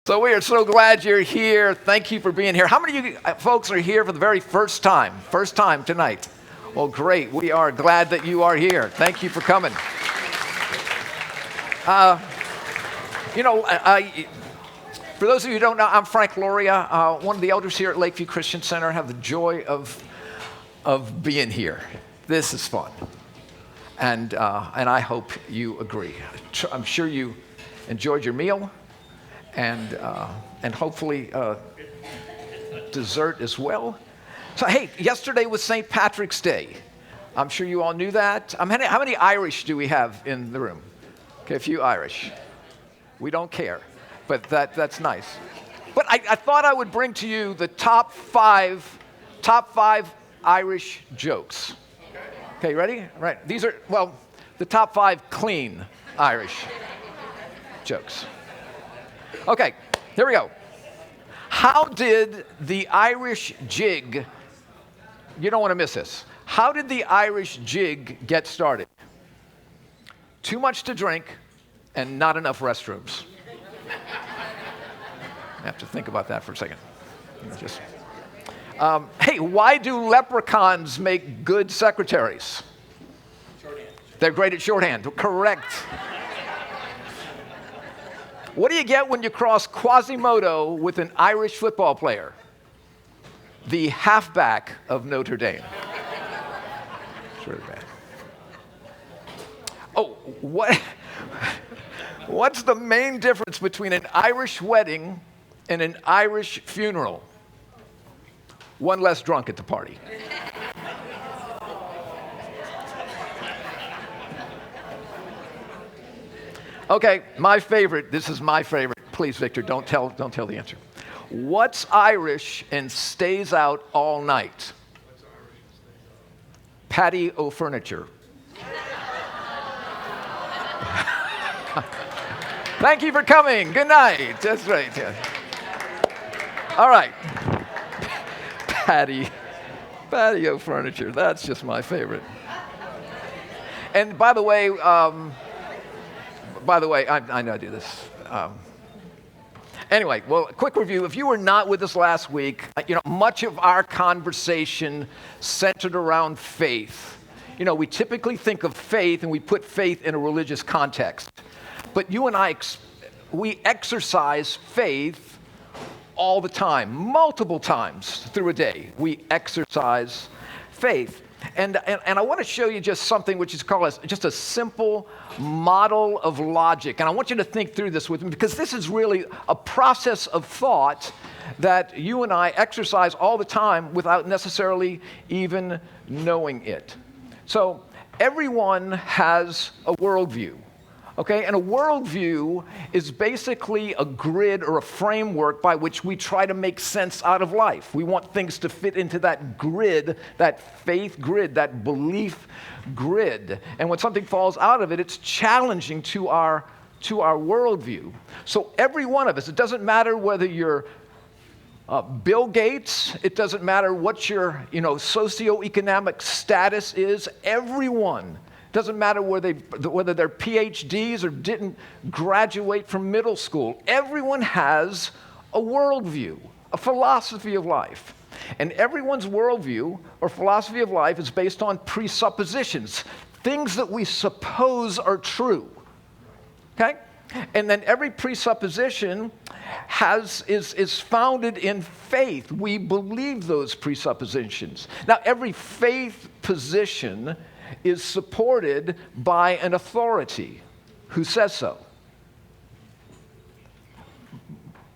So we are so glad you're here. Thank you for being here. How many of you folks are here for the very first time? First time tonight. Well, great. We are glad that you are here. Thank you for coming. For those of you who don't know, I'm Frank Loria, one of the elders here at Lakeview Christian Center. I have the joy of being here. This is fun. And I hope you agree. I'm sure you enjoyed your meal. And hopefully dessert as well. So hey, yesterday was St. Patrick's Day. I'm sure you all knew that. How many Irish do we have in the room? Okay, a few Irish. We don't care, but that's nice. But I thought I would bring to you the top five Irish jokes. Okay, ready? Right. These are, the top 5 clean Irish jokes. Okay, here we go. How did the Irish jig, you don't want to miss this. How did the Irish jig get started? Too much to drink and not enough restrooms. I have to think about that for a second. Hey, why do leprechauns make good secretaries? Shorthand. They're great at shorthand. Correct. What do you get when you cross Quasimodo with an Irish football player? The halfback of Notre Dame. It's really bad. Oh, what's the main difference between an Irish wedding and an Irish funeral? One less drunk at the party. Okay, my favorite. This is my favorite. Please, Victor, don't tell the answer. What's Irish and stays out all night? What's Irish and stays out? Patio furniture. Thank you for coming. Good night. That's right. Yeah. All right. Patio furniture. That's just my favorite. And by the way, I know I do this. Anyway, a quick review. If you were not with us last week, much of our conversation centered around faith. We typically think of faith and we put faith in a religious context. But you and I, we exercise faith all the time, multiple times through a day. We exercise faith. And I want to show you just something which is called just a simple model of logic. And I want you to think through this with me because this is really a process of thought that you and I exercise all the time without necessarily even knowing it. So everyone has a worldview. Okay, and a worldview is basically a grid or a framework by which we try to make sense out of life. We want things to fit into that grid, that faith grid, that belief grid. And when something falls out of it, it's challenging to our worldview. So every one of us, it doesn't matter whether you're Bill Gates, it doesn't matter what your socioeconomic status is, everyone. Doesn't matter whether they're PhDs or didn't graduate from middle school. Everyone has a worldview, a philosophy of life. And everyone's worldview or philosophy of life is based on presuppositions, things that we suppose are true. Okay? And then every presupposition is founded in faith. We believe those presuppositions. Now, every faith position is supported by an authority who says so.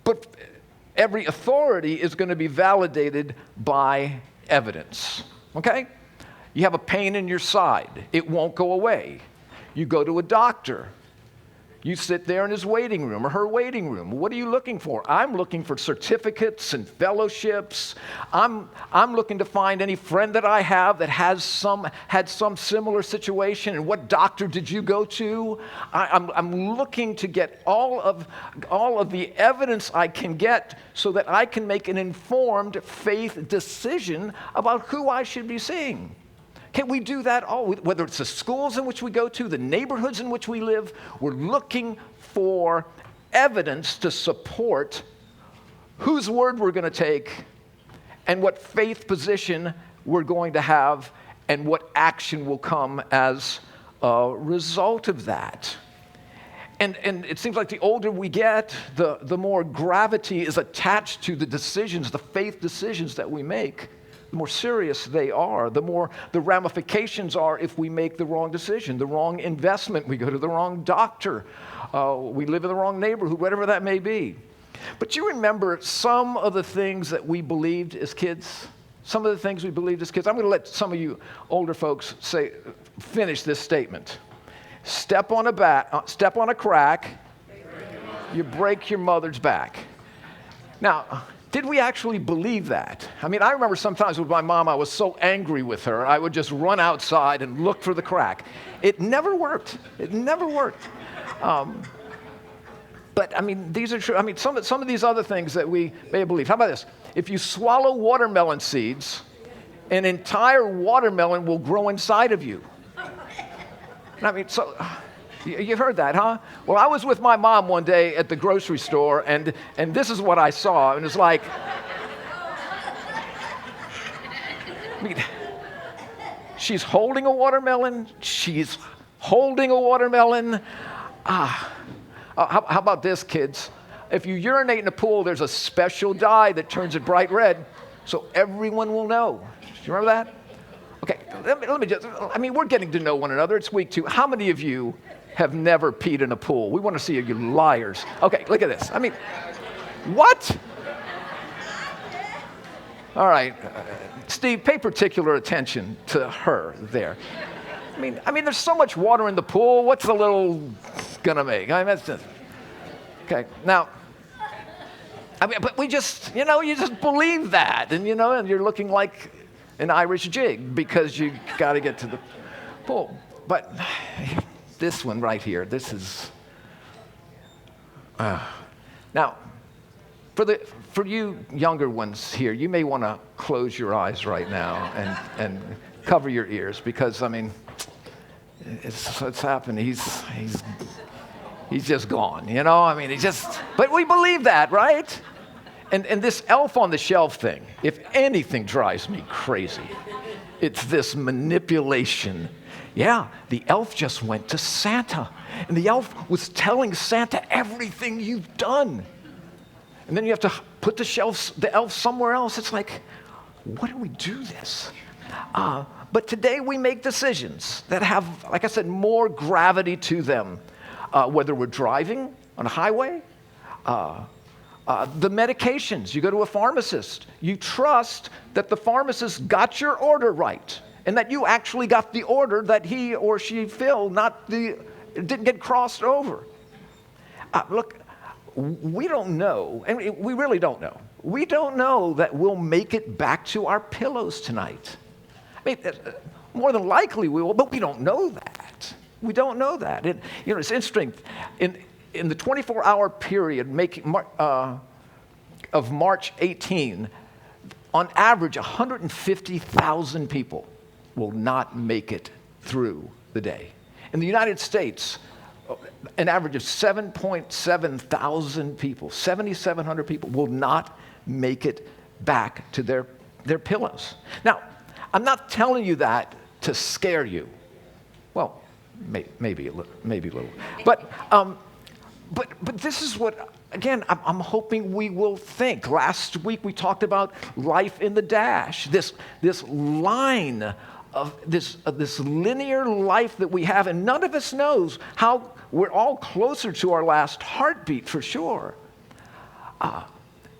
But every authority is going to be validated by evidence. Okay? You have a pain in your side. It won't go away. You go to a doctor. You sit there in his waiting room or her waiting room. What are you looking for? I'm looking for certificates and fellowships. I'm looking to find any friend that I have that had some similar situation. And what doctor did you go to? I'm looking to get all of the evidence I can get so that I can make an informed faith decision about who I should be seeing. Can we do that all? Whether it's the schools in which we go to, the neighborhoods in which we live, we're looking for evidence to support whose word we're going to take and what faith position we're going to have and what action will come as a result of that. And it seems like the older we get, the more gravity is attached to the decisions, the faith decisions that we make. The more serious they are, the more the ramifications are if we make the wrong decision, the wrong investment, we go to the wrong doctor, we live in the wrong neighborhood, whatever that may be. But you remember some of the things that we believed as kids? Some of the things we believed as kids? I'm going to let some of you older folks finish this statement. Step on a crack, you break your mother's back. Now, did we actually believe that? I mean, I remember sometimes with my mom, I was so angry with her, I would just run outside and look for the crack. It never worked. It never worked. But I mean, these are true. I mean, some of these other things that we may have believed. How about this? If you swallow watermelon seeds, an entire watermelon will grow inside of you. I mean, so you heard that, huh? Well, I was with my mom one day at the grocery store, and this is what I saw, and it's like, I mean, she's holding a watermelon. She's holding a watermelon. How about this, kids? If you urinate in a pool, there's a special dye that turns it bright red, so everyone will know. Do you remember that? Okay, let me just, I mean, we're getting to know one another. It's week 2. How many of you have never peed in a pool? We want to see you liars. Okay, look at this. I mean, what? All right, Steve, pay particular attention to her there. I mean, there's so much water in the pool. What's the little gonna make? I mean, that's just, okay. Now, I mean, but we just, you just believe that, and and you're looking like an Irish jig because you got to get to the pool. But this one right here, this is now for you younger ones here, you may want to close your eyes right now and cover your ears, because I mean, it's happened. He's just gone. I mean, but we believe that, right? And this elf on the shelf thing, if anything drives me crazy, it's this manipulation. Yeah, the elf just went to Santa, and the elf was telling Santa everything you've done. And then you have to put the elf somewhere else. It's like, why do we do this? But today we make decisions that have, like I said, more gravity to them, whether we're driving on a highway, the medications. You go to a pharmacist. You trust that the pharmacist got your order right and that you actually got the order that he or she filled, it didn't get crossed over. Look, we don't know, and we really don't know. We don't know that we'll make it back to our pillows tonight. I mean, more than likely we will, but we don't know that. We don't know that. It's interesting. In the 24-hour period of March 18, on average, 150,000 people will not make it through the day. In the United States, an average of 7.7 thousand people, 7,700 people, will not make it back to their pillows. Now, I'm not telling you that to scare you. Well, maybe a little. But this is what, again, I'm hoping we will think. Last week we talked about life in the dash, this line of this linear life that we have, and none of us knows how we're all closer to our last heartbeat for sure.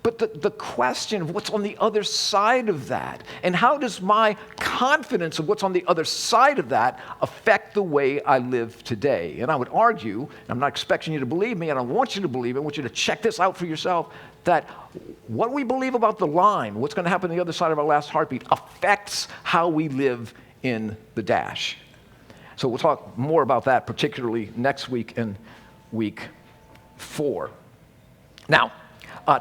But the question of what's on the other side of that, and how does my confidence of what's on the other side of that affect the way I live today? And I would argue, and I'm not expecting you to believe me, and I don't want you to believe it, I want you to check this out for yourself, that what we believe about the line, what's going to happen on the other side of our last heartbeat, affects how we live in the dash. So we'll talk more about that, particularly next week in week 4. Now,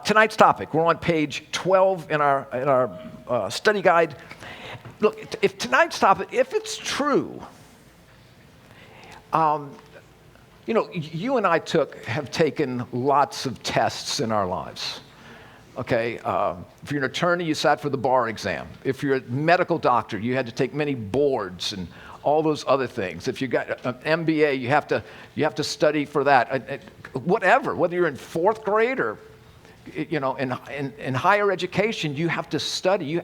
tonight's topic, we're on page 12 in our study guide. Look, if tonight's topic, if it's true, You know, you and I have taken lots of tests in our lives. Okay, if you're an attorney, you sat for the bar exam. If you're a medical doctor, you had to take many boards and all those other things. If you got an MBA, you have to study for that. Whatever, whether you're in fourth grade or in higher education, you have to study.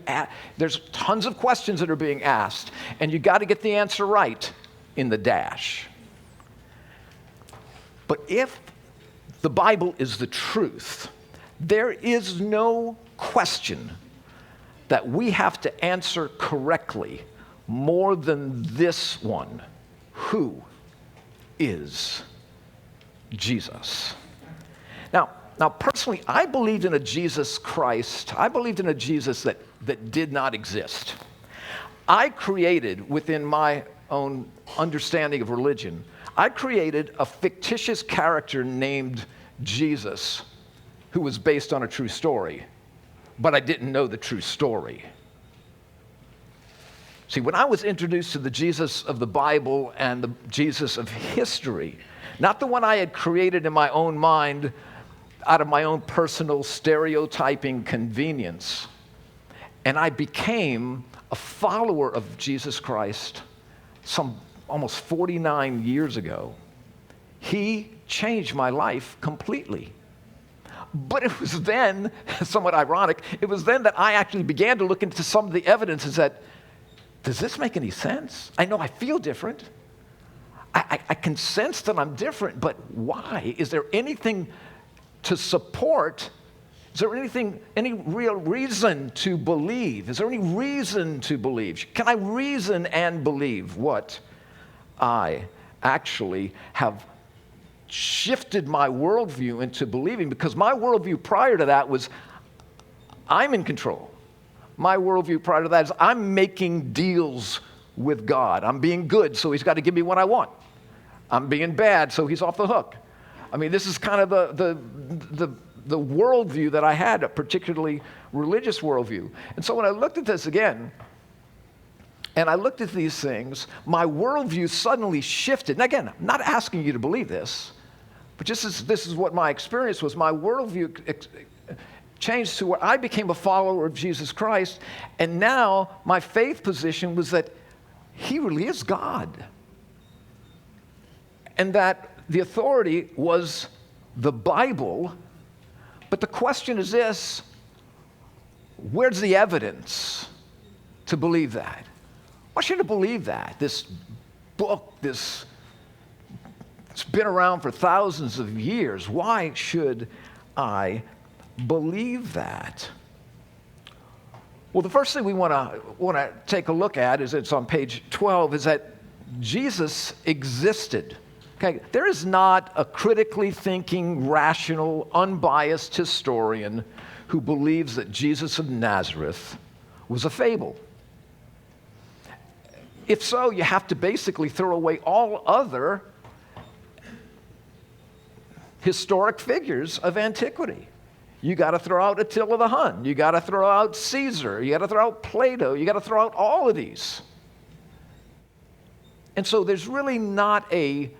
There's tons of questions that are being asked, and you got to get the answer right in the dash. But if the Bible is the truth, there is no question that we have to answer correctly more than this one. Who is Jesus? Now, personally, I believed in a Jesus Christ. I believed in a Jesus that did not exist. I created, within my own understanding of religion, I created a fictitious character named Jesus who was based on a true story, but I didn't know the true story. See, when I was introduced to the Jesus of the Bible and the Jesus of history, not the one I had created in my own mind out of my own personal stereotyping convenience, and I became a follower of Jesus Christ some almost 49 years ago, he changed my life completely. But it was then, somewhat ironic, it was then that I actually began to look into some of the evidences that, does this make any sense? I know I feel different. I can sense that I'm different, but why? Is there anything to support? Is there any real reason to believe? Is there any reason to believe? Can I reason and believe what I actually have shifted my worldview into believing? Because my worldview prior to that was, I'm in control. My worldview prior to that is, I'm making deals with God. I'm being good, so he's got to give me what I want. I'm being bad, so he's off the hook. I mean, this is kind of the worldview that I had, a particularly religious worldview. And so when I looked at this again, and I looked at these things, my worldview suddenly shifted. And again, I'm not asking you to believe this, but this is what my experience was. My worldview changed to where I became a follower of Jesus Christ, and now my faith position was that he really is God. And that the authority was the Bible. But the question is this: where's the evidence to believe that? Why should I believe that? This book, it's been around for thousands of years. Why should I believe that? Well, the first thing we want to take a look at is, it's on page 12, is that Jesus existed. Okay, there is not a critically thinking, rational, unbiased historian who believes that Jesus of Nazareth was a fable. If so, you have to basically throw away all other historic figures of antiquity. You got to throw out Attila the Hun. You got to throw out Caesar. You got to throw out Plato. You got to throw out all of these. And so there's really not a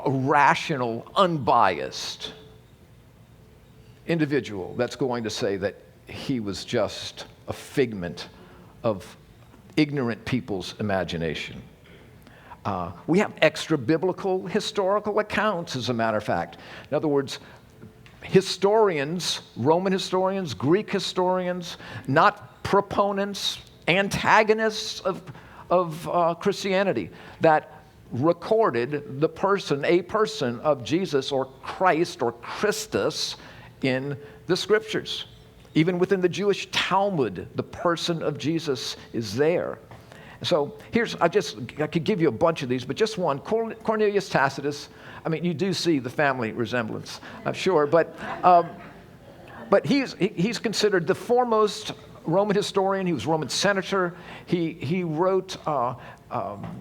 rational, unbiased individual that's going to say that he was just a figment of ignorant people's imagination. We have extra-biblical historical accounts, as a matter of fact. In other words, historians, Roman historians, Greek historians, not proponents, antagonists of Christianity, that recorded a person of Jesus or Christ or Christus in the scriptures. Even within the Jewish Talmud, the person of Jesus is there. So I could give you a bunch of these, but just one, Cornelius Tacitus. I mean, you do see the family resemblance, I'm sure, but he's considered the foremost Roman historian. He was Roman senator. He wrote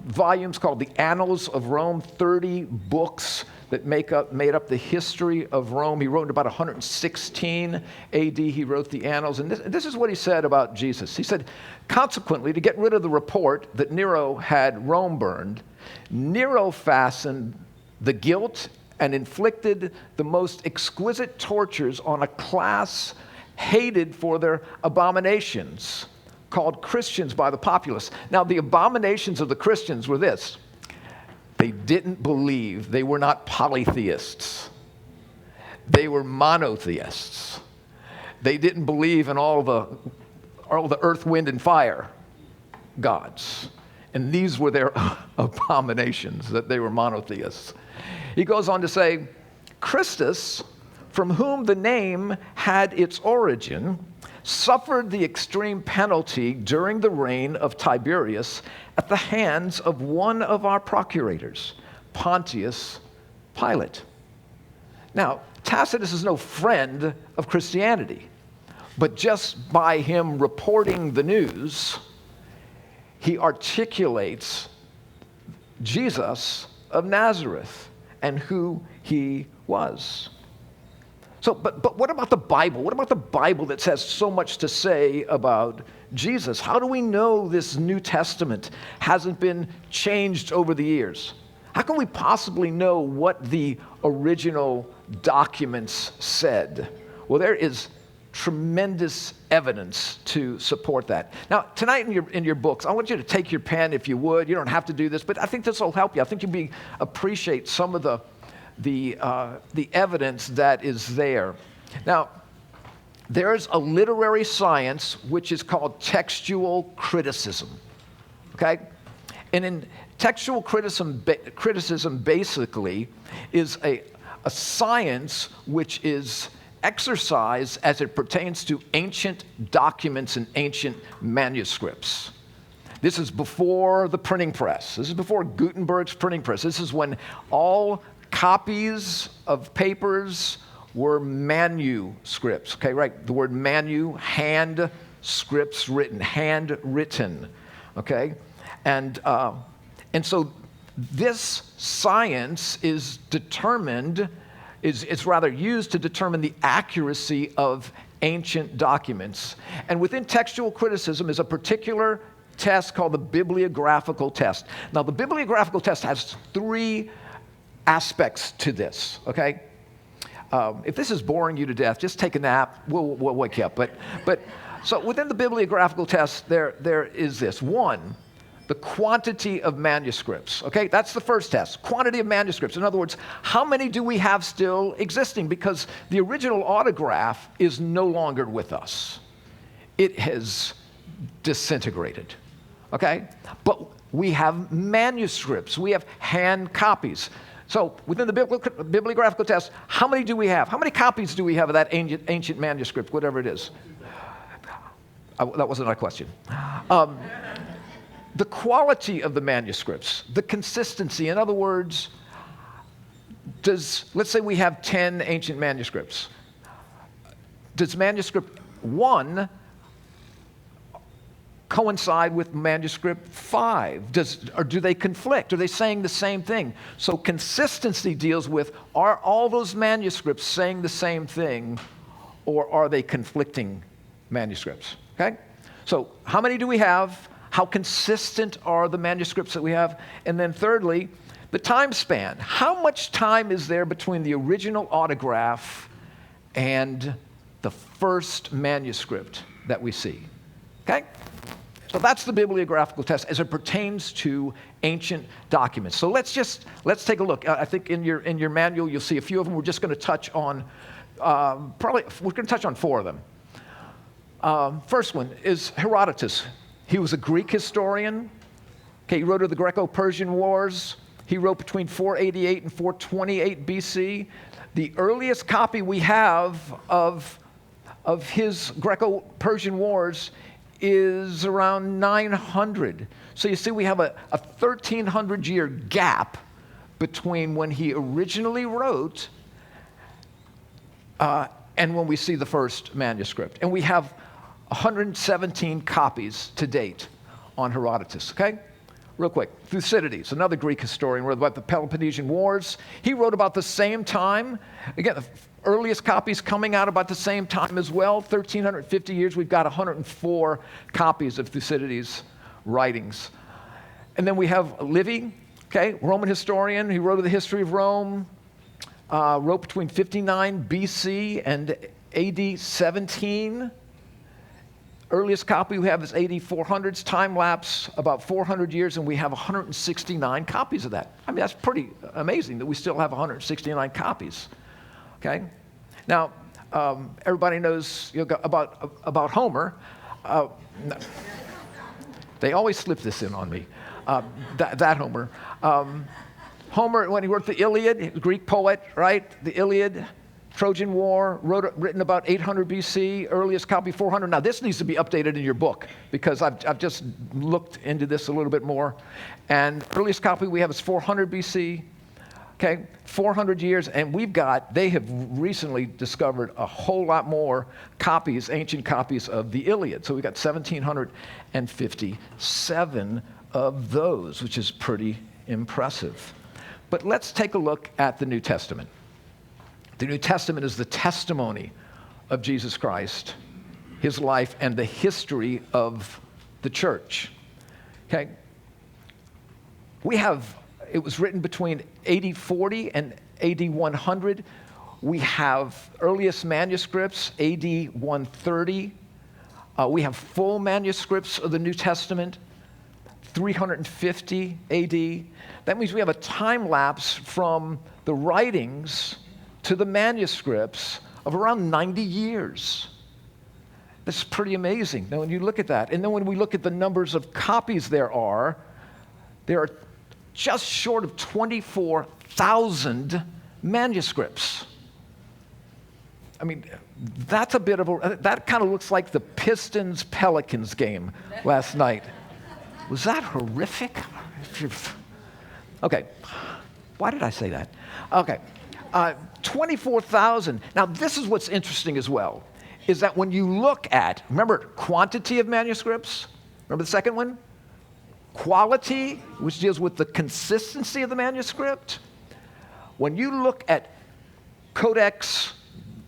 volumes called the Annals of Rome, 30 books that made up the history of Rome. He wrote in about 116 AD. He wrote the Annals, and this is what he said about Jesus. He said, consequently, to get rid of the report that Nero had Rome burned, Nero fastened the guilt and inflicted the most exquisite tortures on a class hated for their abominations, called Christians by the populace. Now, the abominations of the Christians were this: they didn't believe, they were not polytheists. They were monotheists. They didn't believe in all the earth, wind, and fire gods. And these were their abominations, that they were monotheists. He goes on to say, Christus, from whom the name had its origin, suffered the extreme penalty during the reign of Tiberius at the hands of one of our procurators, Pontius Pilate. Now, Tacitus is no friend of Christianity, but just by him reporting the news, he articulates Jesus of Nazareth and who he was. So, but what about the Bible? What about the Bible that has so much to say about Jesus? How do we know this New Testament hasn't been changed over the years? How can we possibly know what the original documents said? Well, there is tremendous evidence to support that. Now, tonight in your books, I want you to take your pen if you would. You don't have to do this, but I think this will help you. I think you'll appreciate some of the evidence that is there. Now, there's a literary science which is called textual criticism, okay? And in textual criticism basically is a science which is exercised as it pertains to ancient documents and ancient manuscripts. This is before the printing press. This is before Gutenberg's printing press. This is when all copies of papers were manuscripts. Okay, right? The word hand scripts written, handwritten. Okay, and so this science is determined, is rather used to determine the accuracy of ancient documents. And within textual criticism is a particular test called the bibliographical test. Now, the bibliographical test has three aspects to this, okay? If this is boring you to death, just take a nap. We'll wake you up. But so within the bibliographical test, there is this. One, the quantity of manuscripts, okay? That's the first test, quantity of manuscripts. In other words, how many do we have still existing? Because the original autograph is no longer with us. It has disintegrated, okay? But we have manuscripts. We have hand copies. So within the bibliographical test, how many do we have? How many copies do we have of that ancient manuscript, whatever it is? That wasn't a question. The quality of the manuscripts, the consistency. In other words, let's say we have 10 ancient manuscripts. Does manuscript 1 coincide with manuscript 5? Or do they conflict? Are they saying the same thing? So consistency deals with, are all those manuscripts saying the same thing, or are they conflicting manuscripts? Okay? So how many do we have? How consistent are the manuscripts that we have? And then thirdly, the time span. How much time is there between the original autograph and the first manuscript that we see? Okay? So that's the bibliographical test as it pertains to ancient documents. So let's take a look. I think in your manual you'll see a few of them. We're just going to touch on we're going to touch on 4 of them. First one is Herodotus. He was a Greek historian. Okay, he wrote of the Greco-Persian Wars. He wrote between 488 and 428 BC. The earliest copy we have of his Greco-Persian Wars is around 900. So you see we have a 1,300-year gap between when he originally wrote and when we see the first manuscript. And we have 117 copies to date on Herodotus, okay? Real quick, Thucydides, another Greek historian, wrote about the Peloponnesian Wars. He wrote about the same time. Again, the earliest copies coming out about the same time as well. 1,350 years, we've got 104 copies of Thucydides' writings. And then we have Livy, Okay, Roman historian. He wrote of the history of Rome. Wrote between 59 BC and AD 17. Earliest copy we have is AD 400s, time lapse, about 400 years, and we have 169 copies of that. I mean, that's pretty amazing that we still have 169 copies. Okay? Now, everybody knows about Homer. They always slip this in on me, that Homer. Homer, when he wrote the Iliad, Greek poet, right? The Iliad, Trojan War, written about 800 BC, earliest copy 400. Now, this needs to be updated in your book because I've just looked into this a little bit more. And earliest copy we have is 400 BC, okay? 400 years, and they have recently discovered a whole lot more copies, ancient copies of the Iliad. So we got 1,757 of those, which is pretty impressive. But let's take a look at the New Testament. The New Testament is the testimony of Jesus Christ, his life, and the history of the church. Okay? It was written between AD 40 and AD 100. We have earliest manuscripts, AD 130. We have full manuscripts of the New Testament, 350 AD. That means we have a time lapse from the writings to the manuscripts of around 90 years. That's pretty amazing. Now, when you look at that, and then when we look at the numbers of copies there are just short of 24,000 manuscripts. I mean, that kind of looks like the Pistons-Pelicans game last night. Was that horrific? Okay, why did I say that? Okay, 24,000. Now, this is what's interesting as well, is that when you look at, remember, quantity of manuscripts? Remember the second one? Quality, which deals with the consistency of the manuscript. When you look at codex,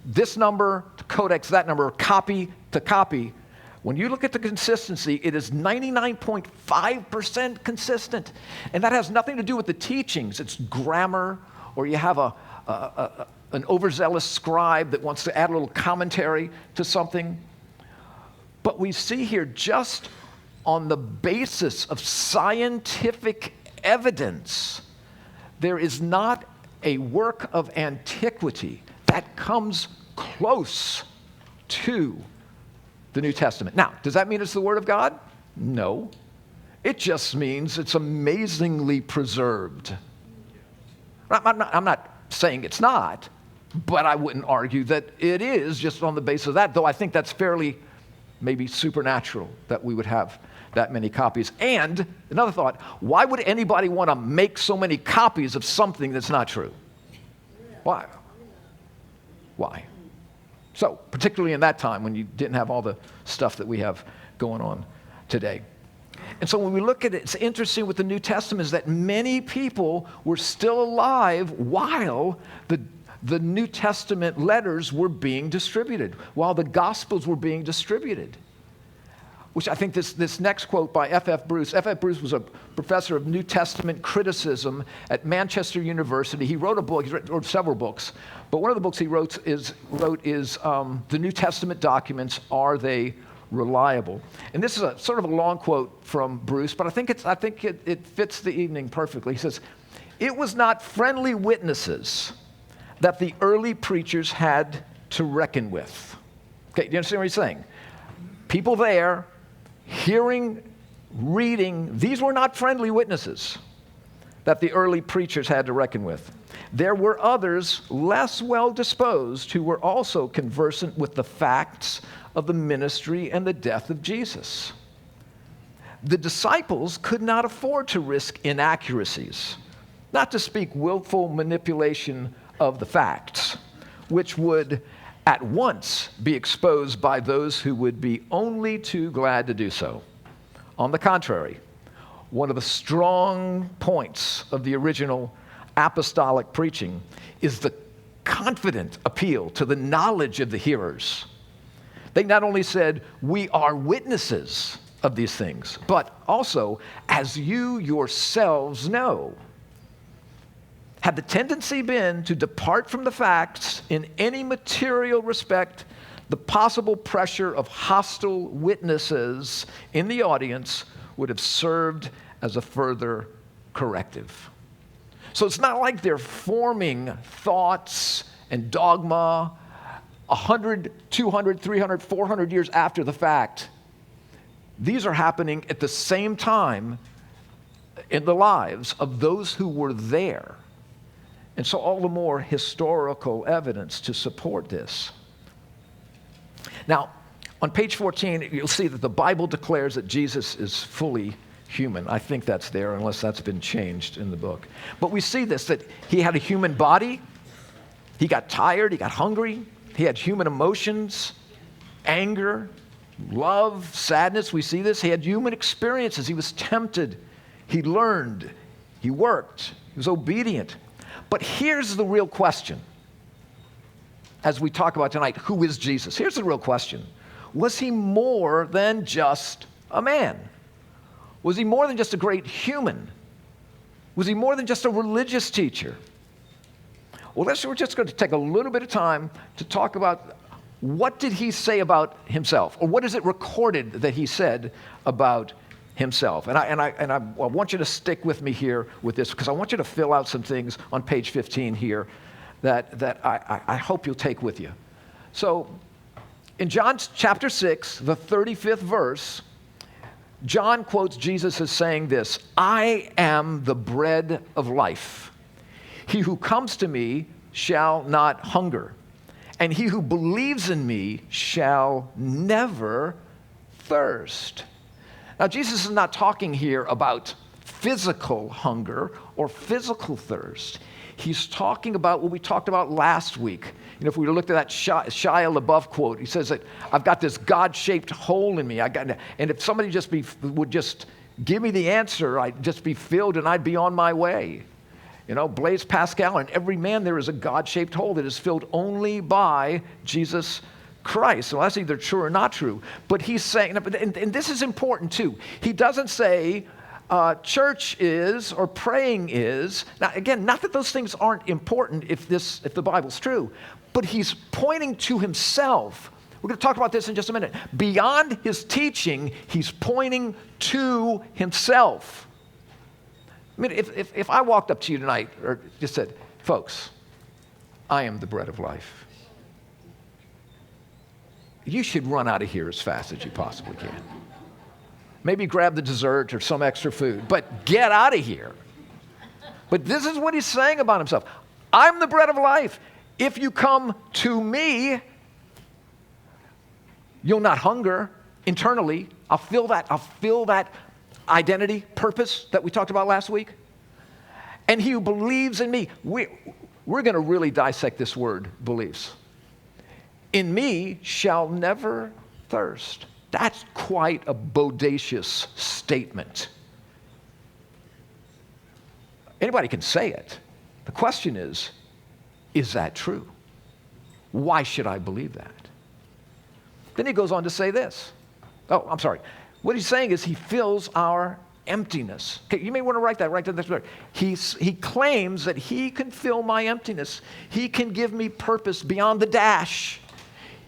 this number to codex, that number, copy to copy, when you look at the consistency, it is 99.5% consistent. And that has nothing to do with the teachings. It's grammar, or you have an overzealous scribe that wants to add a little commentary to something. But we see here, just on the basis of scientific evidence, there is not a work of antiquity that comes close to the New Testament. Now, does that mean it's the Word of God? No. It just means it's amazingly preserved. I'm not saying it's not, but I wouldn't argue that it is just on the basis of that, though I think that's fairly maybe supernatural that we would have that many copies. And another thought, why would anybody want to make so many copies of something that's not true? Why? Why? So, particularly in that time when you didn't have all the stuff that we have going on today. And so when we look at it, it's interesting with the New Testament is that many people were still alive while the New Testament letters were being distributed, while the Gospels were being distributed. Which I think this next quote by F.F. Bruce. F.F. Bruce was a professor of New Testament criticism at Manchester University. He wrote a book, he wrote several books, but one of the books he wrote is The New Testament Documents, Are They Reliable? And this is a sort of a long quote from Bruce, but I think it fits the evening perfectly. He says, "It was not friendly witnesses that the early preachers had to reckon with." Okay, do you understand what he's saying? People there, hearing, reading, these were not friendly witnesses that the early preachers had to reckon with. There were others less well disposed who were also conversant with the facts of the ministry and the death of Jesus. The disciples could not afford to risk inaccuracies, not to speak willful manipulation of the facts, which would at once be exposed by those who would be only too glad to do so. On the contrary, one of the strong points of the original apostolic preaching is the confident appeal to the knowledge of the hearers. They not only said, "We are witnesses of these things," but also, "as you yourselves know." had the tendency been to depart from the facts in any material respect, the possible pressure of hostile witnesses in the audience would have served as a further corrective. So it's not like they're forming thoughts and dogma 100, 200, 300, 400 years after the fact. These are happening at the same time in the lives of those who were there. And so all the more historical evidence to support this. Now, on page 14, you'll see that the Bible declares that Jesus is fully human. I think that's there, unless that's been changed in the book. But we see this, that he had a human body. He got tired. He got hungry. He had human emotions, anger, love, sadness. We see this. He had human experiences. He was tempted. He learned. He worked. He was obedient. But here's the real question. As we talk about tonight, who is Jesus? Here's the real question. Was he more than just a man? Was he more than just a great human? Was he more than just a religious teacher? Well, we're just going to take a little bit of time to talk about what did he say about himself, or what is it recorded that he said about himself. And I want you to stick with me here with this, because I want you to fill out some things on page 15 here that I hope you'll take with you. So in John chapter 6, the 35th verse, John quotes Jesus as saying this, "I am the bread of life. He who comes to me shall not hunger, and he who believes in me shall never thirst." Now, Jesus is not talking here about physical hunger or physical thirst. He's talking about what we talked about last week. You know, if we looked at that Shia LaBeouf quote, he says that I've got this God-shaped hole in me. And if somebody would just give me the answer, I'd just be filled and I'd be on my way. You know, Blaise Pascal, in every man there is a God-shaped hole that is filled only by Jesus Christ. So that's either true or not true. But he's saying, and this is important too. He doesn't say church is or praying is. Now, again, not that those things aren't important if the Bible's true, but he's pointing to himself. We're going to talk about this in just a minute. Beyond his teaching, he's pointing to himself. I mean, if I walked up to you tonight or just said, folks, I am the bread of life, you should run out of here as fast as you possibly can. Maybe grab the dessert or some extra food, but get out of here. But this is what he's saying about himself. I'm the bread of life. If you come to me, you'll not hunger internally. I'll fill that identity, purpose that we talked about last week. And he who believes in me, we're going to really dissect this word, believes. In me shall never thirst. That's quite a bodacious statement. Anybody can say it. The question is that true? Why should I believe that? Then he goes on to say this. Oh, I'm sorry. What he's saying is he fills our emptiness. Okay, you may want to write that this word. He claims that he can fill my emptiness. He can give me purpose beyond the dash.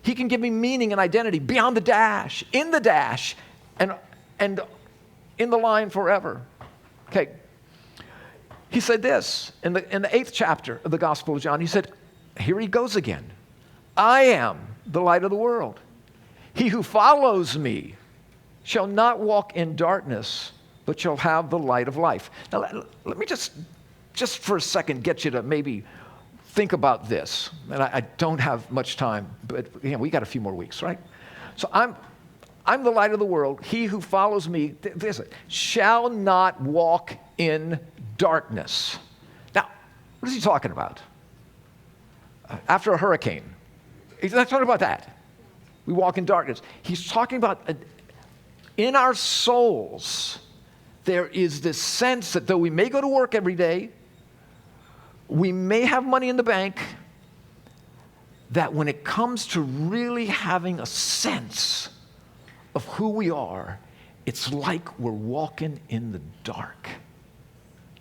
He can give me meaning and identity beyond the dash, in the dash, and in the line forever. Okay. He said this in the 8th chapter of the Gospel of John. He said, here he goes again. I am the light of the world. He who follows me shall not walk in darkness, but shall have the light of life. Now, let me just for a second get you to maybe think about this. And I don't have much time, but we got a few more weeks, right? So I'm the light of the world. He who follows me, shall not walk in darkness. Now, what is he talking about? After a hurricane. He's not talking about that. We walk in darkness. He's talking about in our souls, there is this sense that though we may go to work every day, we may have money in the bank, that when it comes to really having a sense of who we are, it's like we're walking in the dark.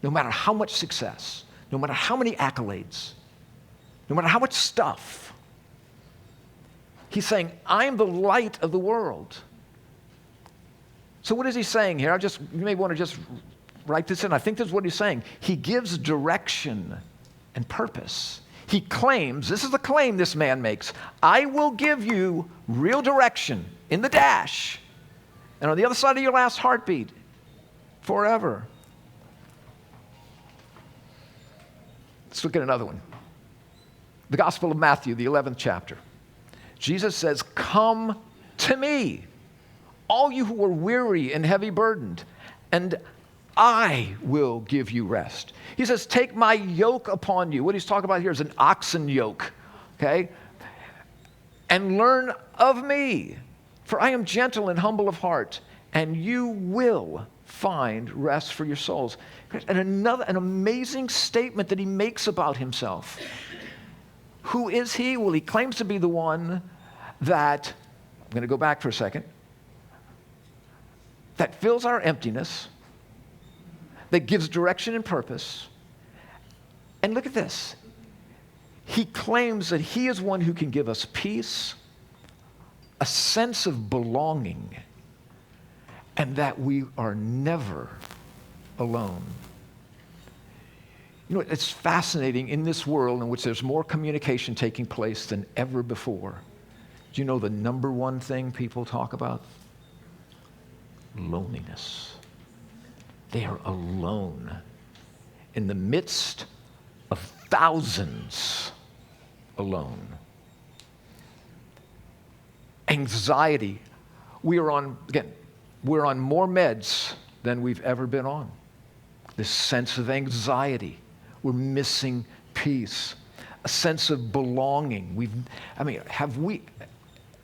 No matter how much success, no matter how many accolades, no matter how much stuff. He's saying, I am the light of the world. So what is he saying here? You may want to just write this in. I think this is what he's saying. He gives direction and purpose. He claims, this is the claim this man makes, I will give you real direction in the dash and on the other side of your last heartbeat forever. Let's look at another one. The Gospel of Matthew, the 11th chapter. Jesus says, come to me, all you who are weary and heavy burdened, and I will give you rest. He says, take my yoke upon you. What he's talking about here is an oxen yoke, okay? And learn of me, for I am gentle and humble of heart, and you will find rest for your souls. And an amazing statement that he makes about himself. Who is he? Well, he claims to be the one that, I'm going to go back for a second, that fills our emptiness, that gives direction and purpose. And look at this. He claims that he is one who can give us peace, a sense of belonging, and that we are never alone. You know, it's fascinating in this world in which there's more communication taking place than ever before. Do you know the number one thing people talk about? Loneliness. They are alone in the midst of thousands alone. Anxiety. We're on more meds than we've ever been on. This sense of anxiety. We're missing peace. A sense of belonging.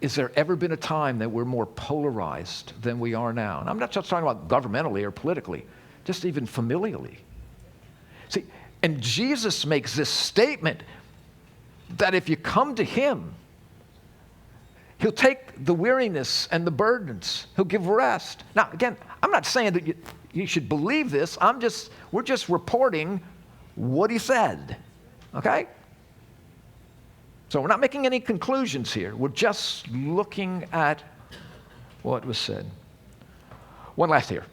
Is there ever been a time that we're more polarized than we are now? And I'm not just talking about governmentally or politically, just even familially. See, and Jesus makes this statement that if you come to him, he'll take the weariness and the burdens. He'll give rest. Now, again, I'm not saying that you should believe this. We're just reporting what he said, okay? So we're not making any conclusions here. We're just looking at what was said. One last here.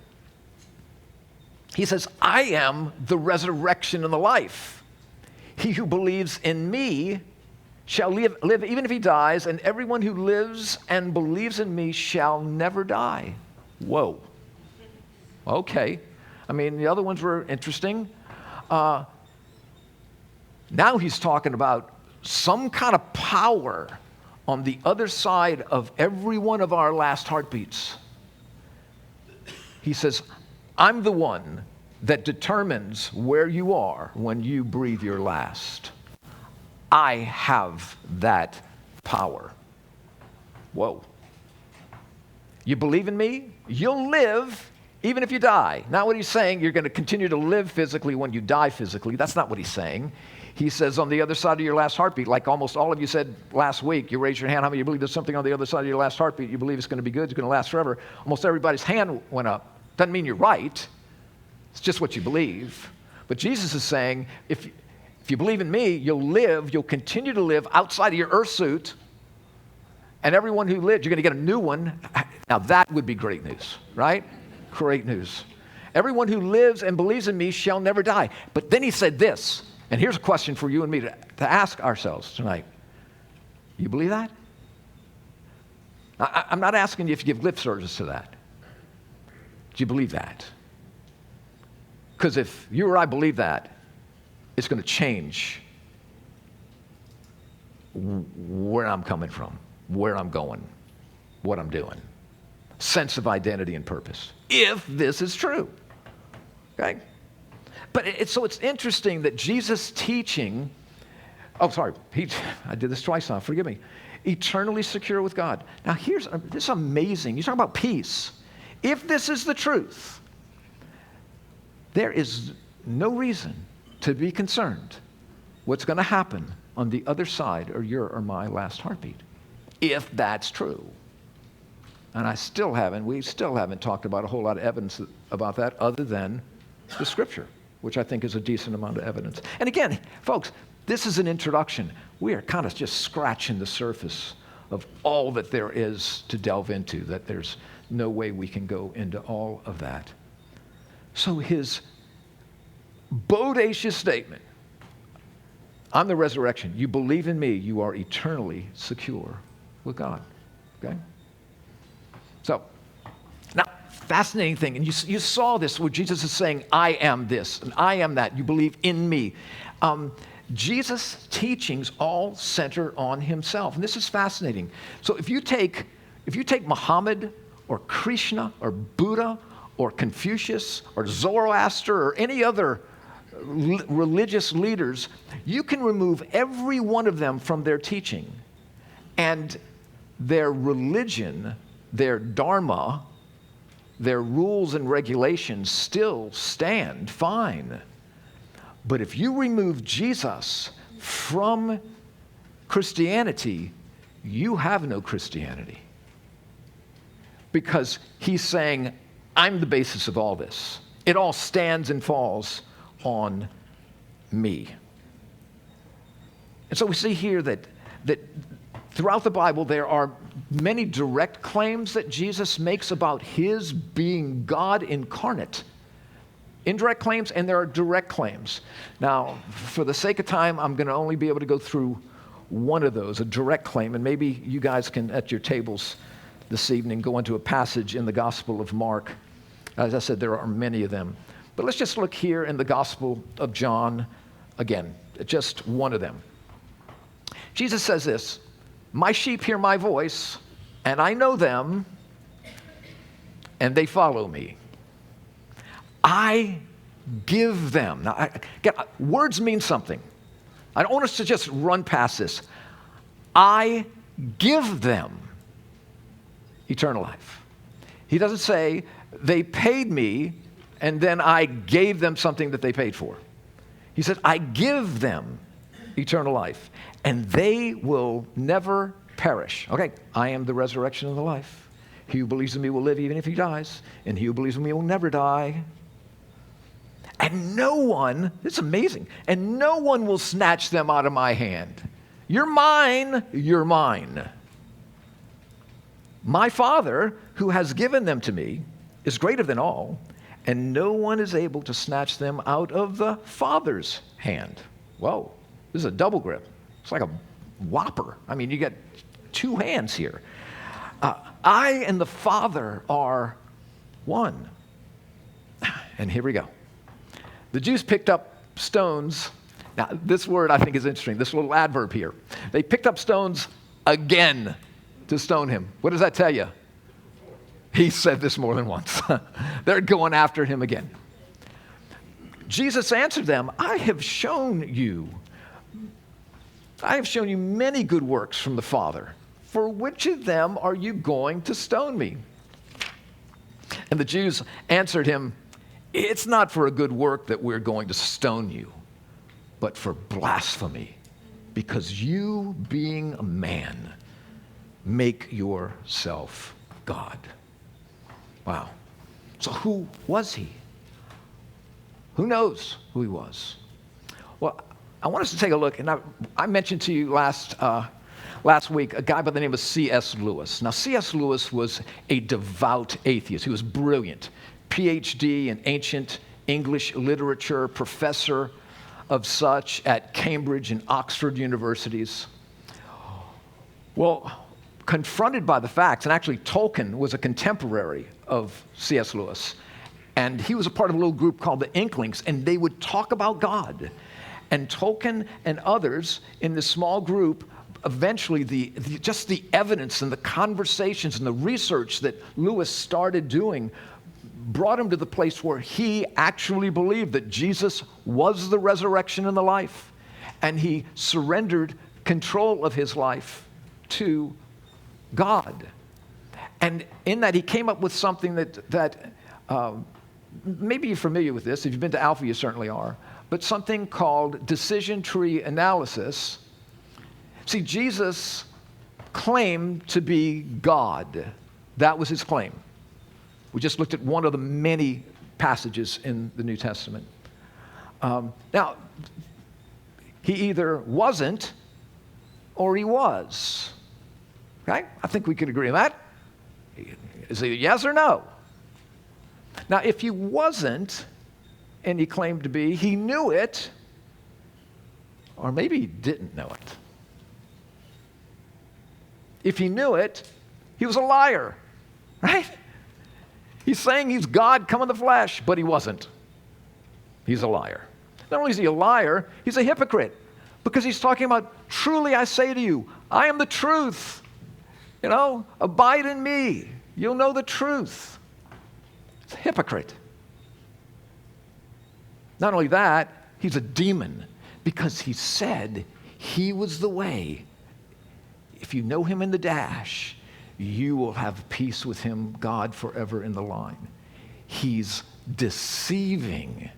He says, I am the resurrection and the life. He who believes in me shall live even if he dies, and everyone who lives and believes in me shall never die. Whoa. Okay. I mean, the other ones were interesting. Now he's talking about some kind of power on the other side of every one of our last heartbeats. He says, I'm the one that determines where you are when you breathe your last. I have that power. Whoa. You believe in me? You'll live even if you die. Not what he's saying, you're going to continue to live physically when you die physically. That's not what he's saying. He says on the other side of your last heartbeat, like almost all of you said last week, you raised your hand, how many of you believe there's something on the other side of your last heartbeat? You believe it's going to be good, it's going to last forever. Almost everybody's hand went up. Doesn't mean you're right. It's just what you believe. But Jesus is saying, if you believe in me, you'll continue to live outside of your earth suit, and everyone who lived, you're going to get a new one. Now that would be great news, right? Great news. Everyone who lives and believes in me shall never die. But then he said this, and here's a question for you and me to ask ourselves tonight. You believe that? I'm not asking you if you give lip service to that. Do you believe that? Because if you or I believe that, it's going to change where I'm coming from, where I'm going, what I'm doing. Sense of identity and purpose, if this is true. Okay? But so it's interesting that Jesus' teaching, I did this twice now, forgive me. Eternally secure with God. Now this is amazing. You talk about peace. If this is the truth, there is no reason to be concerned what's going to happen on the other side of your or my last heartbeat, if that's true. And we still haven't talked about a whole lot of evidence about that other than the Scripture. which I think is a decent amount of evidence. And again, folks, this is an introduction. We are kind of just scratching the surface of all that there is to delve into, that there's no way we can go into all of that. So his bodacious statement, I'm the resurrection. You believe in me, you are eternally secure with God. Okay? So, now, fascinating thing, and you saw this where Jesus is saying, I am this, and I am that. You believe in me. Jesus' teachings all center on himself, and this is fascinating. So if you take Muhammad or Krishna or Buddha or Confucius or Zoroaster or any other religious leaders, you can remove every one of them from their teaching, and their religion, their dharma, their rules and regulations still stand fine. But if you remove Jesus from Christianity, you have no Christianity. Because he's saying, I'm the basis of all this. It all stands and falls on me. And so we see here that throughout the Bible there are many direct claims that Jesus makes about his being God incarnate. Indirect claims, and there are direct claims. Now, for the sake of time, I'm going to only be able to go through one of those, a direct claim, and maybe you guys can, at your tables this evening, go into a passage in the Gospel of Mark. As I said, there are many of them. But let's just look here in the Gospel of John again, just one of them. Jesus says this, my sheep hear my voice, and I know them, and they follow me. I give them. Now, words mean something. I don't want us to just run past this. I give them eternal life. He doesn't say, they paid me, and then I gave them something that they paid for. He said, I give them eternal life, and they will never perish. Okay, I am the resurrection and the life. He who believes in me will live even if he dies, and he who believes in me will never die. And no one, it's amazing, and no one will snatch them out of my hand. You're mine, you're mine. My Father, who has given them to me, is greater than all, and no one is able to snatch them out of the Father's hand. Whoa, this is a double grip. It's like a whopper. I mean, you get two hands here. I and the Father are one. And here we go. The Jews picked up stones. Now, this word I think is interesting, this little adverb here. They picked up stones again to stone him. What does that tell you? He said this more than once. They're going after him again. Jesus answered them, I have shown you many good works from the Father. For which of them are you going to stone me? And the Jews answered him, it's not for a good work that we're going to stone you, but for blasphemy, because you, being a man, make yourself God. Wow. So who was he? Who knows who he was? Well, I want us to take a look, and I mentioned to you last week a guy by the name of C.S. Lewis. Now, C.S. Lewis was a devout atheist. He was brilliant. PhD in ancient English literature, professor of such at Cambridge and Oxford universities. Well, confronted by the facts, and actually Tolkien was a contemporary of C.S. Lewis, and he was a part of a little group called the Inklings, and they would talk about God. And Tolkien and others in this small group, eventually just the evidence and the conversations and the research that Lewis started doing brought him to the place where he actually believed that Jesus was the resurrection and the life. And he surrendered control of his life to God. And in that, he came up with something that maybe you're familiar with this. If you've been to Alpha, you certainly are. But something called decision tree analysis. See, Jesus claimed to be God. That was his claim. We just looked at one of the many passages in the New Testament. Now, he either wasn't or he was. Okay? I think we could agree on that. Is it a yes or no? Now, if he wasn't, and he claimed to be, he knew it, or maybe he didn't know it. If he knew it, he was a liar, right? He's saying he's God come in the flesh, but he wasn't. He's a liar. Not only is he a liar, he's a hypocrite, because he's talking about, truly I say to you, I am the truth. Abide in me. You'll know the truth. It's a hypocrite. Not only that, he's a demon, because he said he was the way. If you know him in the dash, you will have peace with him, God, forever in the line. He's deceiving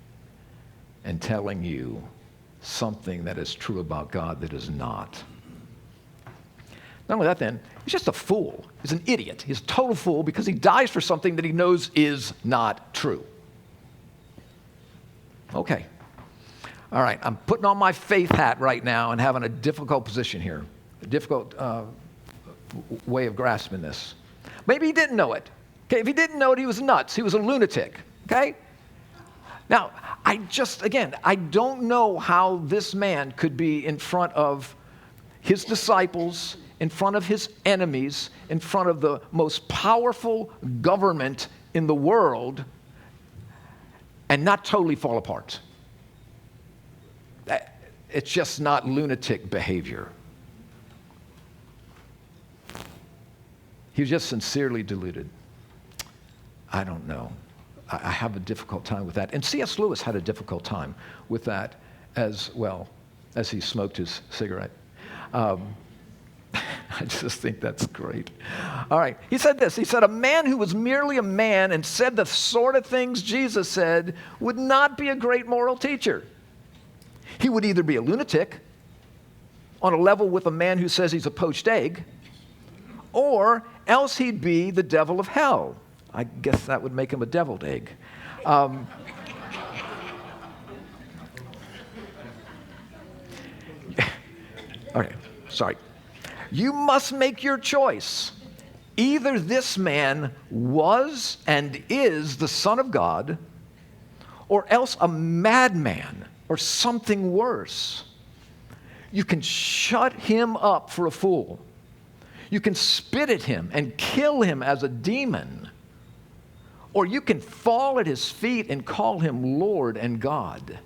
and telling you something that is true about God that is not. Not only that, then, he's just a fool. He's an idiot. He's a total fool because he dies for something that he knows is not true. Okay. All right, I'm putting on my faith hat right now and having a difficult position here, a difficult way of grasping this. Maybe he didn't know it. Okay, if he didn't know it, he was nuts. He was a lunatic. Okay? Now, I don't know how this man could be in front of his disciples, in front of his enemies, in front of the most powerful government in the world, and not totally fall apart. It's just not lunatic behavior. He was just sincerely deluded. I don't know. I have a difficult time with that. And C.S. Lewis had a difficult time with that as well as he smoked his cigarette. I just think that's great. All right. He said this. He said, a man who was merely a man and said the sort of things Jesus said would not be a great moral teacher. He would either be a lunatic on a level with a man who says he's a poached egg, or else he'd be the devil of hell. I guess that would make him a deviled egg. Okay, sorry. You must make your choice. Either this man was and is the Son of God, or else a madman or something worse. You can shut him up for a fool. You can spit at him and kill him as a demon. Or you can fall at his feet and call him Lord and God.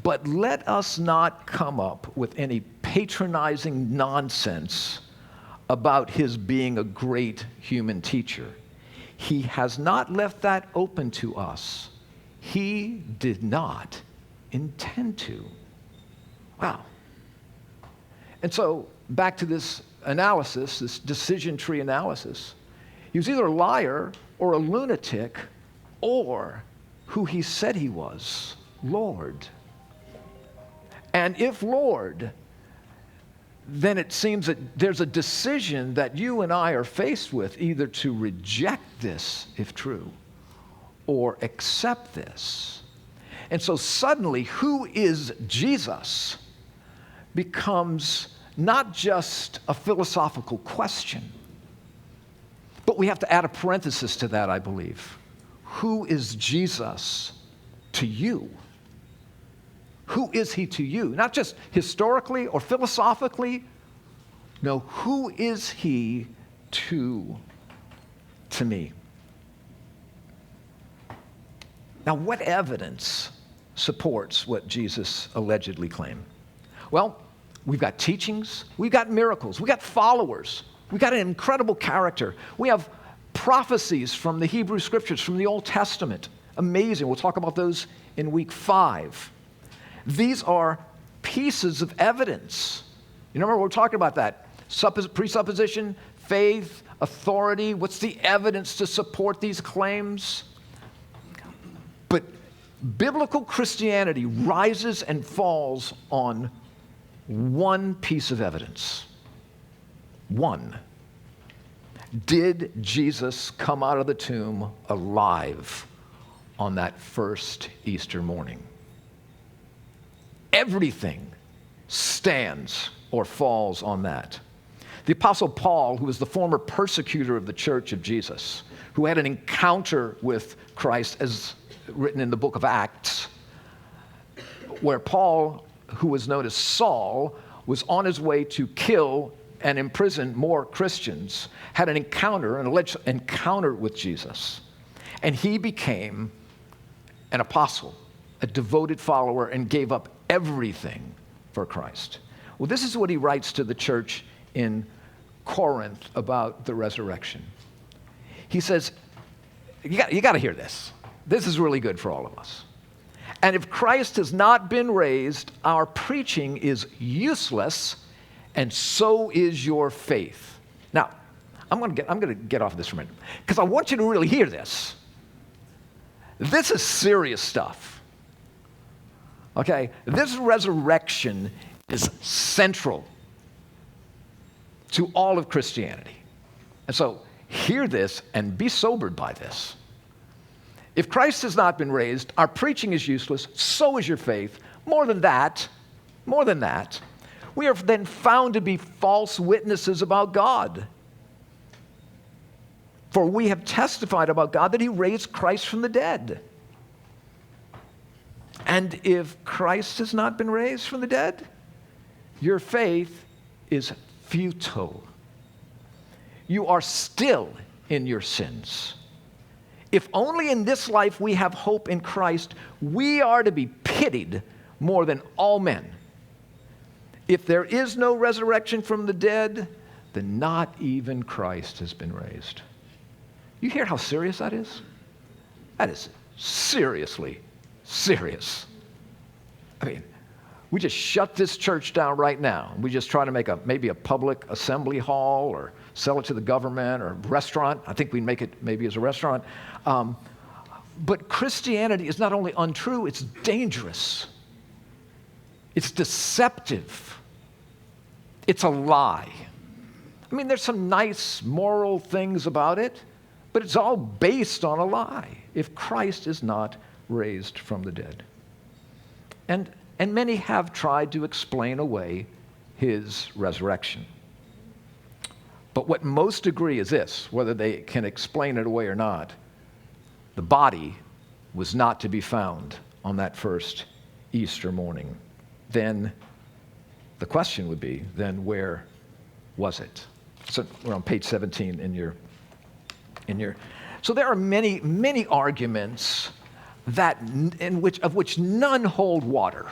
But let us not come up with any patronizing nonsense about his being a great human teacher. He has not left that open to us. He did not intend to. Wow. And so, back to this analysis, this decision tree analysis. He was either a liar or a lunatic, or who he said he was, Lord. And if Lord, then it seems that there's a decision that you and I are faced with, either to reject this, if true, or accept this. And so suddenly, who is Jesus becomes not just a philosophical question, but we have to add a parenthesis to that, I believe. Who is Jesus to you? Who is he to you? Not just historically or philosophically. No, who is he to me? Now, what evidence supports what Jesus allegedly claimed? Well, we've got teachings, we've got miracles, we've got followers, we've got an incredible character. We have prophecies from the Hebrew Scriptures, from the Old Testament. Amazing. We'll talk about those in week 5. These are pieces of evidence. You remember we're talking about that. Presupposition, faith, authority. What's the evidence to support these claims? But biblical Christianity rises and falls on one piece of evidence. One. Did Jesus come out of the tomb alive on that first Easter morning? everything stands or falls on that. The Apostle Paul, who was the former persecutor of the church of Jesus, who had an encounter with Christ as written in the book of Acts, where Paul, who was known as Saul, was on his way to kill and imprison more Christians, had an alleged encounter with Jesus. And he became an apostle, a devoted follower, and gave up everything for Christ. Well, this is what he writes to the church in Corinth about the resurrection. He says, you got to hear this. This is really good for all of us. And if Christ has not been raised, our preaching is useless, and so is your faith. Now, I'm going to get off this for a minute, because I want you to really hear this. This is serious stuff. Okay? This resurrection is central to all of Christianity. And so, hear this and be sobered by this. If Christ has not been raised, our preaching is useless, so is your faith. More than that, we are then found to be false witnesses about God. For we have testified about God that he raised Christ from the dead. And if Christ has not been raised from the dead, your faith is futile. You are still in your sins. If only in this life we have hope in Christ, we are to be pitied more than all men. If there is no resurrection from the dead, then not even Christ has been raised. You hear how serious that is? That is seriously serious. I mean, we just shut this church down right now. We just try to make maybe a public assembly hall or sell it to the government or restaurant. I think we'd make it maybe as a restaurant. But Christianity is not only untrue, it's dangerous. It's deceptive. It's a lie. I mean, there's some nice moral things about it, but it's all based on a lie if Christ is not raised from the dead. And many have tried to explain away his resurrection. But what most agree is this, whether they can explain it away or not: the body was not to be found on that first Easter morning. Then the question would be, then where was it? So we're on page 17 in your. So there are many, many arguments of which none hold water.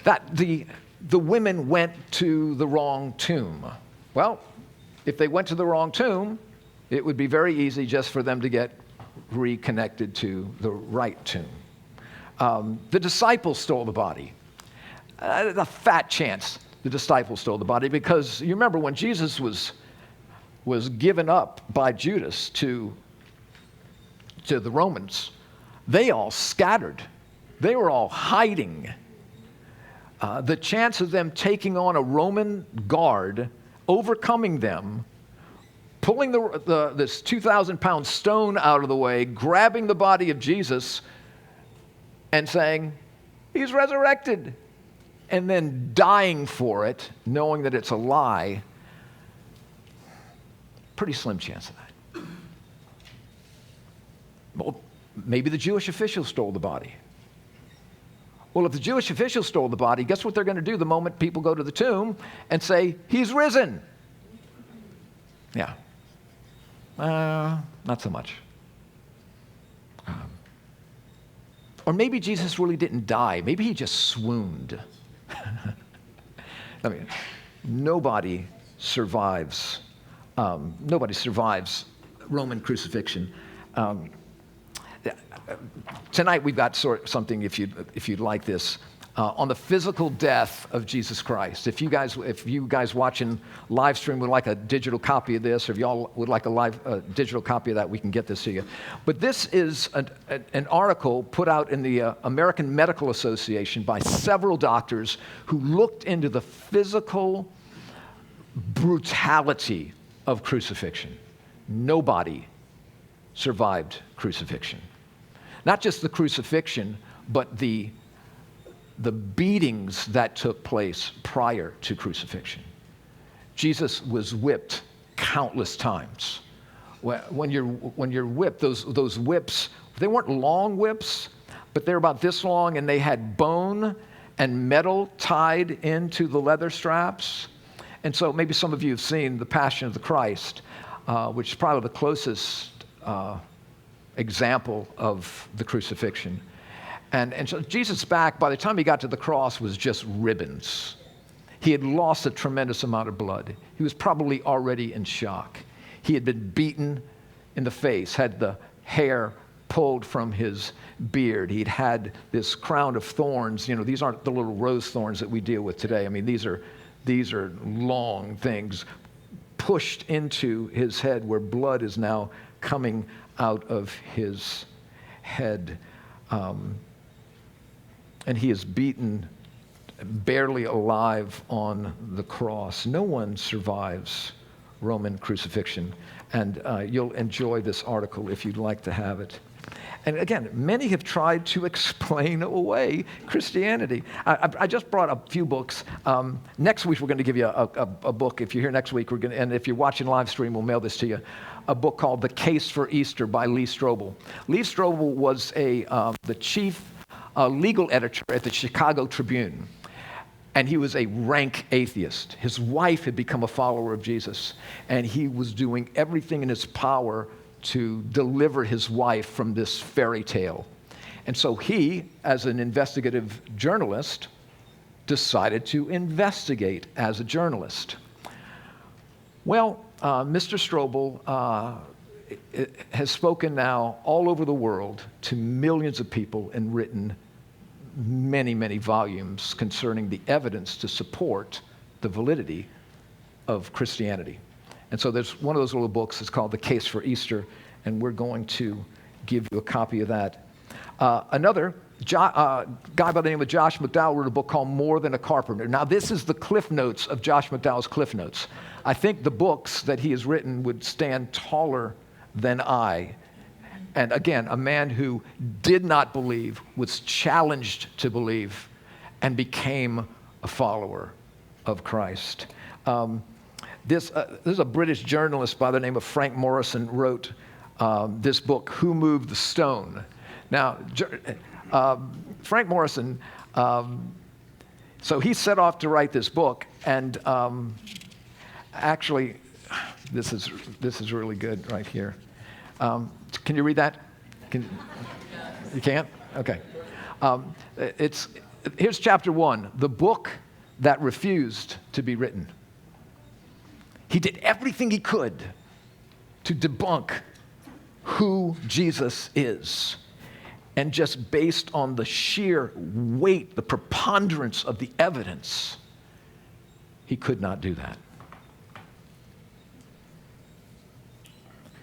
That the women went to the wrong tomb. Well, if they went to the wrong tomb, it would be very easy just for them to get reconnected to the right tomb. The disciples stole the body. A fat chance the disciples stole the body, because you remember when Jesus was given up by Judas to the Romans, they all scattered. They were all hiding. The chance of them taking on a Roman guard, overcoming them, pulling this 2,000-pound stone out of the way, grabbing the body of Jesus, and saying, "He's resurrected," and then dying for it, knowing that it's a lie, pretty slim chance of that. Well, maybe the Jewish officials stole the body. Well, if the Jewish officials stole the body, guess what they're going to do the moment people go to the tomb and say, "He's risen"? Yeah. Not so much. Or maybe Jesus really didn't die. Maybe he just swooned. I mean, nobody survives Roman crucifixion. Tonight we've got something, if you'd like this, on the physical death of Jesus Christ. If you guys watching live stream would like a digital copy of this, or if y'all would like a digital copy of that, we can get this to you. But this is an article put out in the American Medical Association by several doctors who looked into the physical brutality of crucifixion. Nobody survived crucifixion. Not just the crucifixion, but the beatings that took place prior to crucifixion. Jesus was whipped countless times. When you're whipped, those whips, they weren't long whips, but they're about this long, and they had bone and metal tied into the leather straps. And so maybe some of you have seen The Passion of the Christ, which is probably the closest example of the crucifixion. And so Jesus' back, by the time he got to the cross, was just ribbons. He had lost a tremendous amount of blood. He was probably already in shock. He had been beaten in the face, had the hair pulled from his beard. He'd had this crown of thorns. You know, these aren't the little rose thorns that we deal with today. I mean, these are long things pushed into his head where blood is now coming out of his head. And he is beaten barely alive on the cross. No one survives Roman crucifixion. And you'll enjoy this article if you'd like to have it. And again, many have tried to explain away Christianity. I just brought a few books. Next week, we're going to give you a book. If you're here next week, and if you're watching live stream, we'll mail this to you. A book called The Case for Easter by Lee Strobel. Lee Strobel was the chief legal editor at the Chicago Tribune. And he was a rank atheist. His wife had become a follower of Jesus, and he was doing everything in his power to deliver his wife from this fairy tale. And so he, as an investigative journalist, decided to investigate as a journalist. Well, Mr. Strobel has spoken now all over the world to millions of people and written many, many volumes concerning the evidence to support the validity of Christianity. And so there's one of those little books. It's called The Case for Easter, and we're going to give you a copy of that. Another guy by the name of Josh McDowell wrote a book called More Than a Carpenter. Now, this is the Cliff Notes of Josh McDowell's Cliff Notes. I think the books that he has written would stand taller than I. And again, a man who did not believe, was challenged to believe, and became a follower of Christ. This is a British journalist by the name of Frank Morison wrote this book, Who Moved the Stone? Now, Frank Morison, so he set off to write this book, and actually, this is really good right here. Can you read that? You can't? Okay. Here's chapter 1, the book that refused to be written. He did everything he could to debunk who Jesus is. And just based on the sheer weight, the preponderance of the evidence, he could not do that.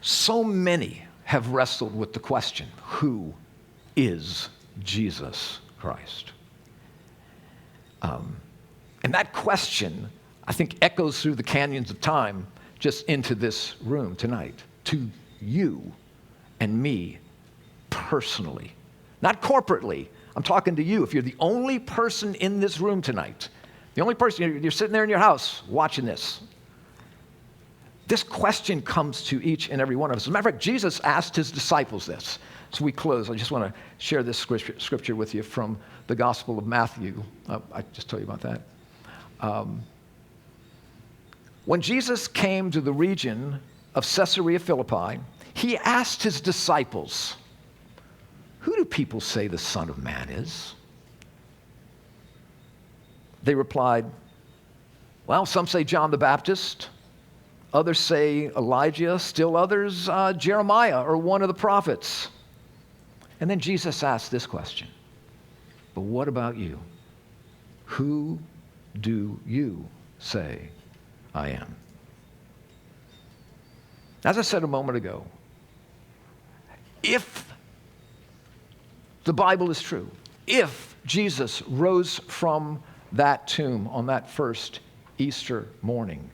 So many have wrestled with the question, who is Jesus Christ? And that question, I think, echoes through the canyons of time just into this room tonight, to you and me personally. Not corporately. I'm talking to you. If you're the only person in this room tonight, the only person, you're sitting there in your house watching this, this question comes to each and every one of us. As a matter of fact, Jesus asked his disciples this. So we close. I just want to share this scripture with you from the Gospel of Matthew. I just told you about that. When Jesus came to the region of Caesarea Philippi, he asked his disciples, "Who do people say the Son of Man is?" They replied, "Well, some say John the Baptist. Others say Elijah, still others Jeremiah or one of the prophets." And then Jesus asked this question, "But what about you? Who do you say I am?" As I said a moment ago, if the Bible is true, if Jesus rose from that tomb on that first Easter morning,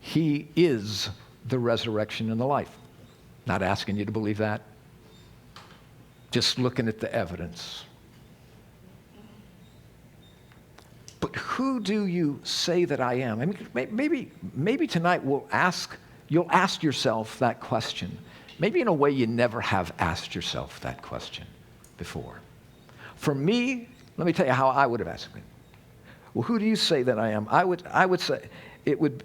he is the resurrection and the life. Not asking you to believe that, just looking at the evidence. who do you say that I am? I mean, maybe tonight you'll ask yourself that question. Maybe in a way you never have asked yourself that question before. For me, let me tell you how I would have asked it. Well, who do you say that I am? I would say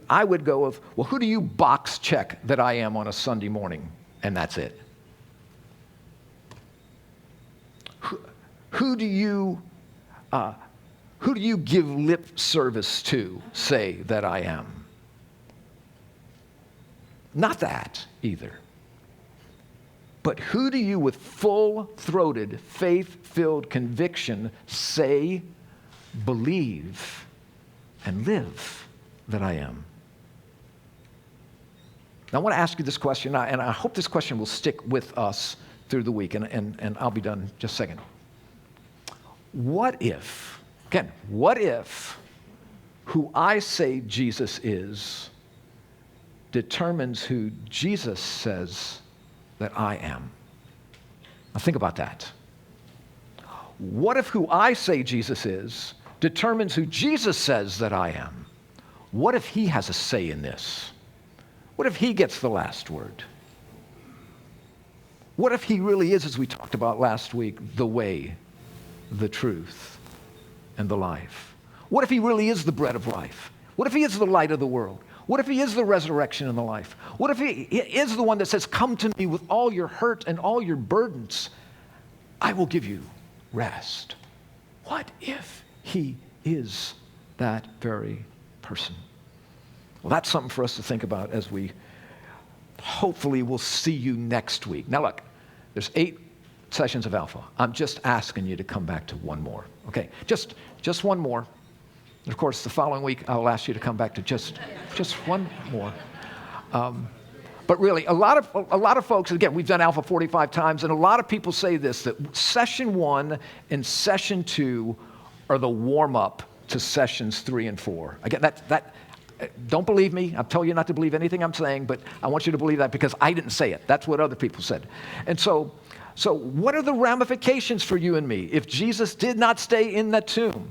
I would go of, well, who do you box check that I am on a Sunday morning? And that's it. Who do you give lip service to say that I am? Not that either. But who do you with full-throated, faith-filled conviction say, believe, and live that I am? Now, I want to ask you this question, and I hope this question will stick with us through the week, and I'll be done in just a second. What if who I say Jesus is determines who Jesus says that I am? Now think about that. What if who I say Jesus is determines who Jesus says that I am? What if he has a say in this? What if he gets the last word? What if he really is, as we talked about last week, the way, the truth, and the life? What if he really is the bread of life? What if he is the light of the world? What if he is the resurrection and the life? What if he is the one that says, come to me with all your hurt and all your burdens? I will give you rest. What if he is that very person? Well, that's something for us to think about as we hopefully will see you next week. Now look, there's 8 sessions of Alpha. I'm just asking you to come back to one more. Okay, just one more. And of course, the following week, I'll ask you to come back to just one more. But really, a lot of folks, again, we've done Alpha 45 times, and a lot of people say this, that session 1 and session 2 are the warm-up to sessions 3 and 4. Again, that don't believe me. I'm telling you not to believe anything I'm saying, but I want you to believe that because I didn't say it. That's what other people said. And so what are the ramifications for you and me if Jesus did not stay in that tomb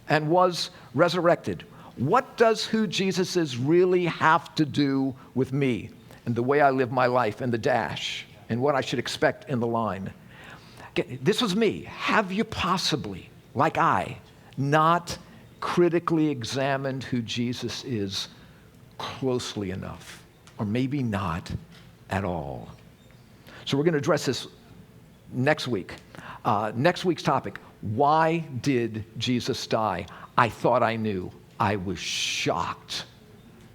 and was resurrected? What does who Jesus is really have to do with me and the way I live my life and the dash and what I should expect in the line? This was me. Have you possibly, like I, not critically examined who Jesus is closely enough? Or maybe not at all. So we're going to address this next week. Next week's topic, why did Jesus die? I thought I knew. I was shocked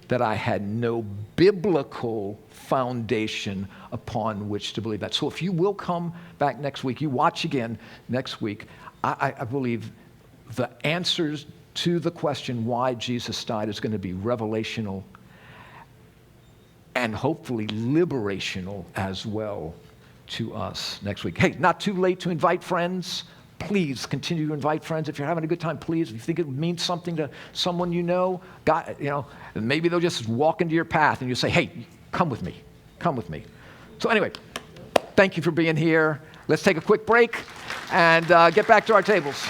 that I had no biblical foundation upon which to believe that. So if you will come back next week, you watch again next week, I believe the answers to the question why Jesus died is going to be revelational and hopefully liberational as well to us next week. Hey, not too late to invite friends. Please continue to invite friends. If you're having a good time, please. If you think it means something to someone you know, maybe they'll just walk into your path and you say, hey, come with me. Come with me. So anyway, thank you for being here. Let's take a quick break and get back to our tables.